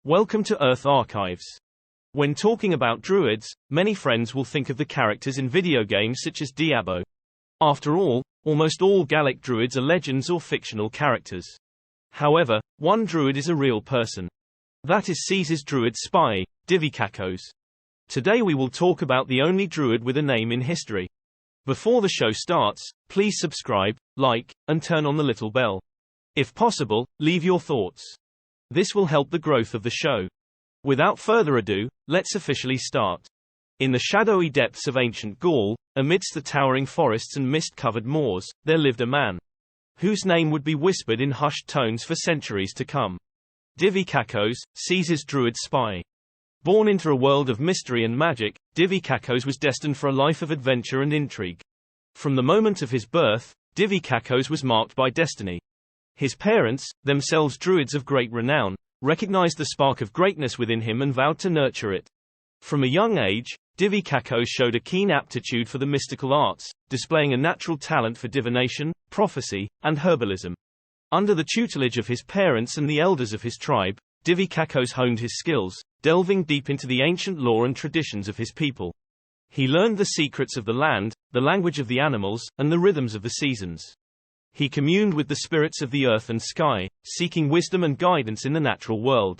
Welcome to Earth Archives. When talking about druids, many friends will think of the characters in video games such as Diablo. After all, almost all Gallic druids are legends or fictional characters. However, one druid is a real person. That is Caesar's druid spy, Divikakos. Today we will talk about the only druid with a name in history. Before the show starts, please subscribe, like, and turn on the little bell. If possible, leave your thoughts. This will help the growth of the show. Without further ado, let's officially start. In the shadowy depths of ancient Gaul, amidst the towering forests and mist-covered moors, there lived a man whose name would be whispered in hushed tones for centuries to come. Divikakos, Caesar's druid spy. Born into a world of mystery and magic, Divikakos was destined for a life of adventure and intrigue. From the moment of his birth, Divikakos was marked by destiny. His parents, themselves druids of great renown, recognized the spark of greatness within him and vowed to nurture it. From a young age, Divikakos showed a keen aptitude for the mystical arts, displaying a natural talent for divination, prophecy, and herbalism. Under the tutelage of his parents and the elders of his tribe, Divikakos honed his skills, delving deep into the ancient lore and traditions of his people. He learned the secrets of the land, the language of the animals, and the rhythms of the seasons. He communed with the spirits of the earth and sky, seeking wisdom and guidance in the natural world.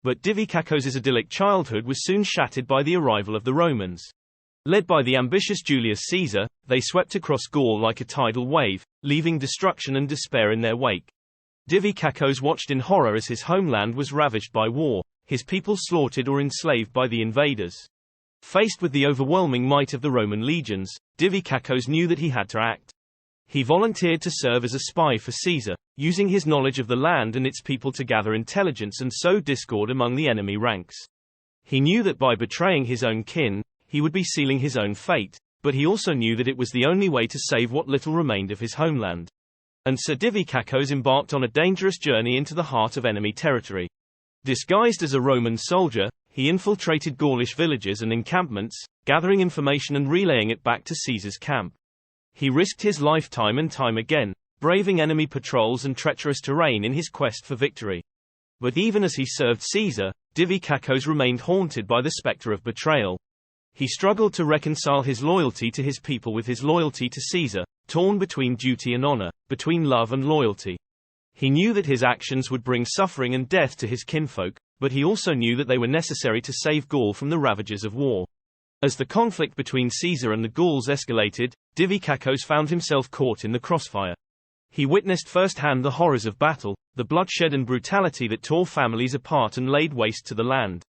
But Divikakos' idyllic childhood was soon shattered by the arrival of the Romans. Led by the ambitious Julius Caesar, they swept across Gaul like a tidal wave, leaving destruction and despair in their wake. Divikakos watched in horror as his homeland was ravaged by war, his people slaughtered or enslaved by the invaders. Faced with the overwhelming might of the Roman legions, Divikakos knew that he had to act. He volunteered to serve as a spy for Caesar, using his knowledge of the land and its people to gather intelligence and sow discord among the enemy ranks. He knew that by betraying his own kin, he would be sealing his own fate, but he also knew that it was the only way to save what little remained of his homeland. And so Divikakos embarked on a dangerous journey into the heart of enemy territory. Disguised as a Roman soldier, he infiltrated Gaulish villages and encampments, gathering information and relaying it back to Caesar's camp. He risked his life time and time again, braving enemy patrols and treacherous terrain in his quest for victory. But even as he served Caesar, Divikakos remained haunted by the specter of betrayal. He struggled to reconcile his loyalty to his people with his loyalty to Caesar, torn between duty and honor, between love and loyalty. He knew that his actions would bring suffering and death to his kinfolk, but he also knew that they were necessary to save Gaul from the ravages of war. As the conflict between Caesar and the Gauls escalated, Divikakos found himself caught in the crossfire. He witnessed firsthand the horrors of battle, the bloodshed and brutality that tore families apart and laid waste to the land.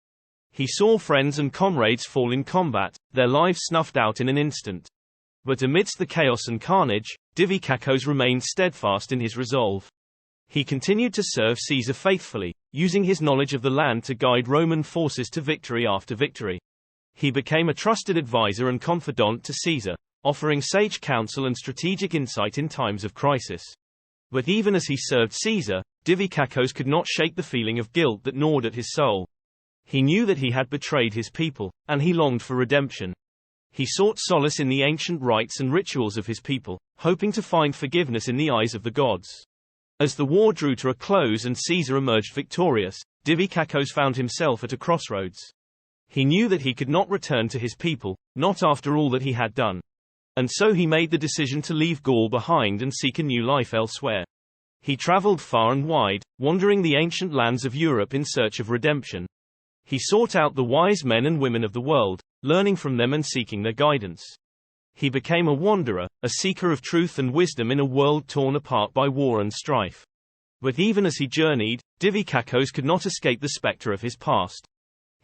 He saw friends and comrades fall in combat, their lives snuffed out in an instant. But amidst the chaos and carnage, Divikakos remained steadfast in his resolve. He continued to serve Caesar faithfully, using his knowledge of the land to guide Roman forces to victory after victory. He became a trusted advisor and confidant to Caesar, offering sage counsel and strategic insight in times of crisis. But even as he served Caesar, Divikakos could not shake the feeling of guilt that gnawed at his soul. He knew that he had betrayed his people, and he longed for redemption. He sought solace in the ancient rites and rituals of his people, hoping to find forgiveness in the eyes of the gods. As the war drew to a close and Caesar emerged victorious, Divikakos found himself at a crossroads. He knew that he could not return to his people, not after all that he had done. And so he made the decision to leave Gaul behind and seek a new life elsewhere. He traveled far and wide, wandering the ancient lands of Europe in search of redemption. He sought out the wise men and women of the world, learning from them and seeking their guidance. He became a wanderer, a seeker of truth and wisdom in a world torn apart by war and strife. But even as he journeyed, Divikakos could not escape the specter of his past.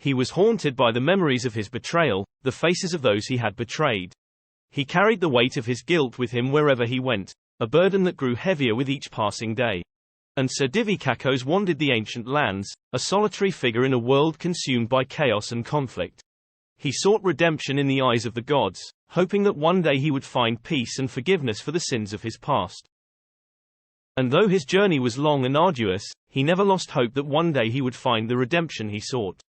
He was haunted by the memories of his betrayal, the faces of those he had betrayed. He carried the weight of his guilt with him wherever he went, a burden that grew heavier with each passing day. And so Divikakos wandered the ancient lands, a solitary figure in a world consumed by chaos and conflict. He sought redemption in the eyes of the gods, hoping that one day he would find peace and forgiveness for the sins of his past. And though his journey was long and arduous, he never lost hope that one day he would find the redemption he sought.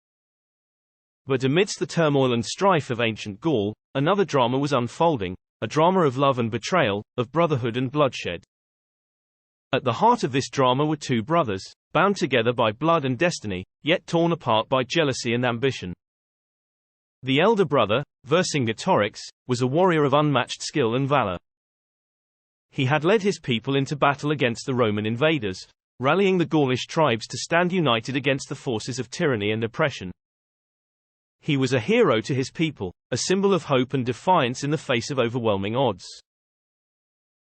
But amidst the turmoil and strife of ancient Gaul, another drama was unfolding, a drama of love and betrayal, of brotherhood and bloodshed. At the heart of this drama were two brothers, bound together by blood and destiny, yet torn apart by jealousy and ambition. The elder brother, Vercingetorix, was a warrior of unmatched skill and valor. He had led his people into battle against the Roman invaders, rallying the Gaulish tribes to stand united against the forces of tyranny and oppression. He was a hero to his people, a symbol of hope and defiance in the face of overwhelming odds.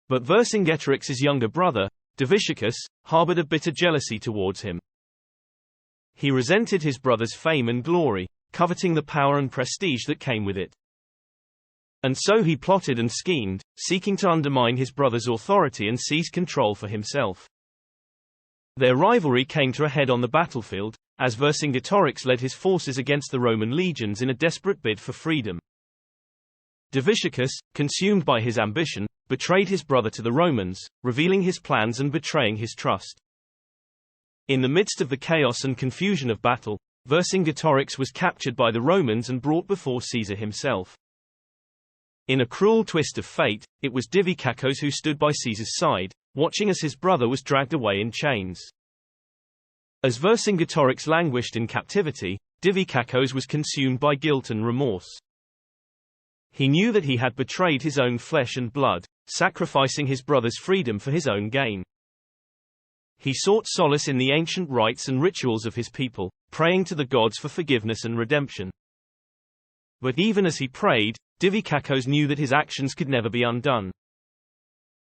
But Vercingetorix's younger brother, Diviciacus, harbored a bitter jealousy towards him. He resented his brother's fame and glory, coveting the power and prestige that came with it. And so he plotted and schemed, seeking to undermine his brother's authority and seize control for himself. Their rivalry came to a head on the battlefield, as Vercingetorix led his forces against the Roman legions in a desperate bid for freedom. Diviciacus, consumed by his ambition, betrayed his brother to the Romans, revealing his plans and betraying his trust. In the midst of the chaos and confusion of battle, Vercingetorix was captured by the Romans and brought before Caesar himself. In a cruel twist of fate, it was Diviciacus who stood by Caesar's side, watching as his brother was dragged away in chains. As Vercingetorix languished in captivity, Diviciacus was consumed by guilt and remorse. He knew that he had betrayed his own flesh and blood, sacrificing his brother's freedom for his own gain. He sought solace in the ancient rites and rituals of his people, praying to the gods for forgiveness and redemption. But even as he prayed, Diviciacus knew that his actions could never be undone.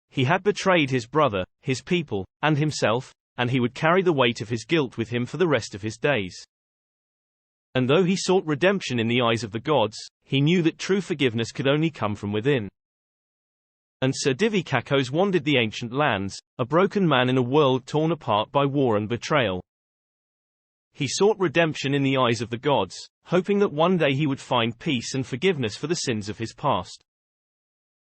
He had betrayed his brother, his people, and himself, and he would carry the weight of his guilt with him for the rest of his days. And though he sought redemption in the eyes of the gods, he knew that true forgiveness could only come from within. And Sir Diviciacus wandered the ancient lands, a broken man in a world torn apart by war and betrayal. He sought redemption in the eyes of the gods, hoping that one day he would find peace and forgiveness for the sins of his past.